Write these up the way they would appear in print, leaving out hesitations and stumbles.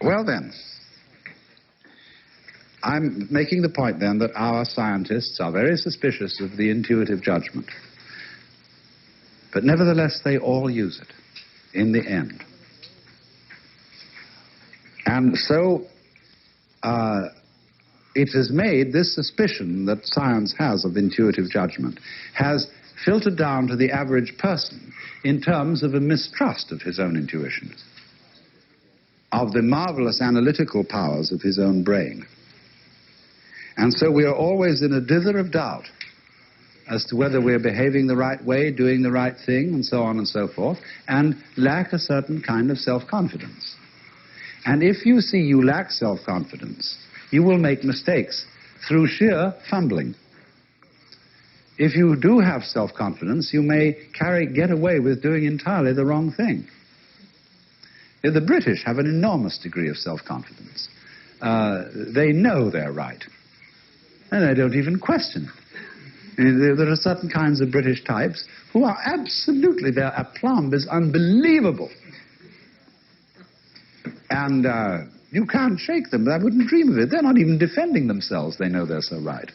Well then, I'm making the point then that our scientists are very suspicious of the intuitive judgment. But nevertheless, they all use it in the end. And so it has made this suspicion that science has of intuitive judgment has filtered down to the average person in terms of a mistrust of his own intuitions, of the marvelous analytical powers of his own brain. And so we are always in a dither of doubt as to whether we're behaving the right way, doing the right thing, and so on and so forth, and lack a certain kind of self-confidence. And if you see you lack self-confidence, you will make mistakes through sheer fumbling. If you do have self-confidence, you may get away with doing entirely the wrong thing. The British have an enormous degree of self-confidence. They know they're right, and they don't even question it. There are certain kinds of British types who are absolutely, their aplomb is unbelievable. And you can't shake them. I wouldn't dream of it. They're not even defending themselves. They know they're so right.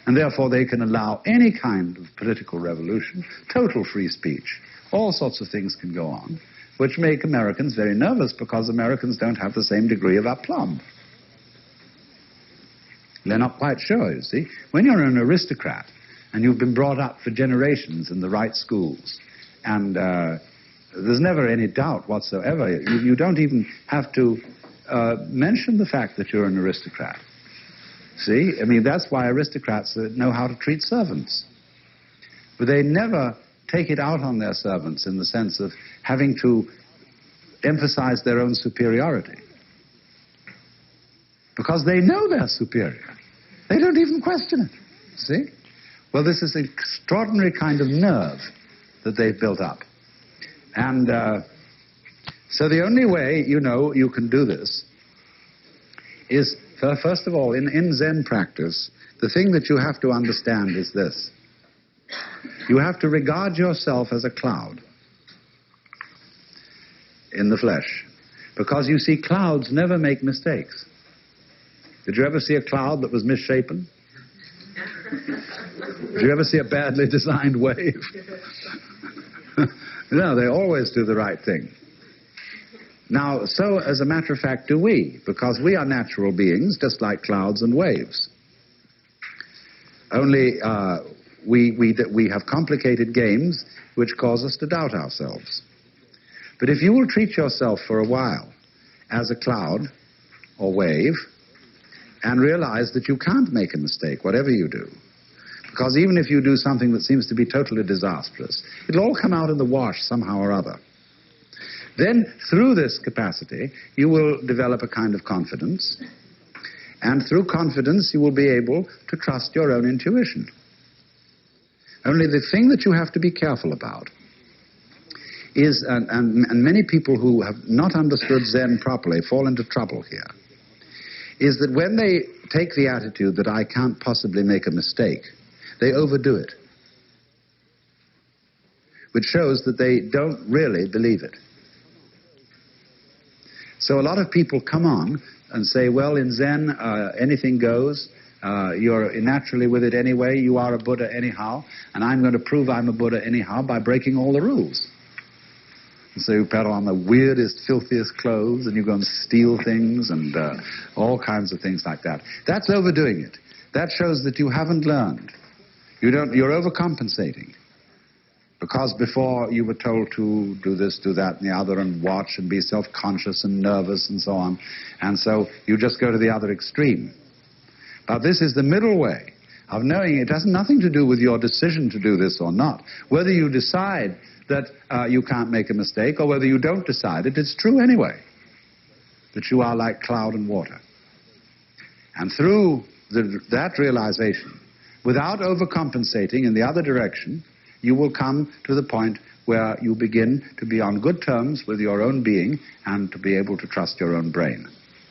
And therefore they can allow any kind of political revolution, total free speech. All sorts of things can go on, which make Americans very nervous because Americans don't have the same degree of aplomb. They're not quite sure, you see. When you're an aristocrat and you've been brought up for generations in the right schools, and there's never any doubt whatsoever, you don't even have to mention the fact that you're an aristocrat. See? I mean, that's why aristocrats know how to treat servants. But they never take it out on their servants in the sense of having to emphasize their own superiority. Because they know they're superior. They don't even question it. See? Well, this is an extraordinary kind of nerve that they've built up. And so the only way, you can do this is, first of all, in Zen practice, the thing that you have to understand is this. You have to regard yourself as a cloud in the flesh. Because you see, clouds never make mistakes. Did you ever see a cloud that was misshapen? Did you ever see a badly designed wave? No, they always do the right thing. Now, so as a matter of fact do we, because we are natural beings, just like clouds and waves. Only we have complicated games which cause us to doubt ourselves. But if you will treat yourself for a while as a cloud or wave, and realize that you can't make a mistake, whatever you do. Because even if you do something that seems to be totally disastrous, it'll all come out in the wash somehow or other. Then, through this capacity, you will develop a kind of confidence, and through confidence you will be able to trust your own intuition. Only the thing that you have to be careful about is, and many people who have not understood Zen properly fall into trouble here, is that when they take the attitude that I can't possibly make a mistake, they overdo it, which shows that they don't really believe it. So a lot of people come on and say, well, in Zen, anything goes, you're naturally with it anyway, you are a Buddha anyhow, and I'm going to prove I'm a Buddha anyhow by breaking all the rules. And so you put on the weirdest, filthiest clothes, and you go and steal things, and all kinds of things like that. That's overdoing it. That shows that you haven't learned. You're overcompensating. Because before you were told to do this, do that, and the other, and watch, and be self-conscious and nervous, and so on. And so you just go to the other extreme. But this is the middle way of knowing it has nothing to do with your decision to do this or not. Whether you decide that you can't make a mistake, or whether you don't decide it, it's true anyway, that you are like cloud and water. And through that realization, without overcompensating in the other direction, you will come to the point where you begin to be on good terms with your own being and to be able to trust your own brain.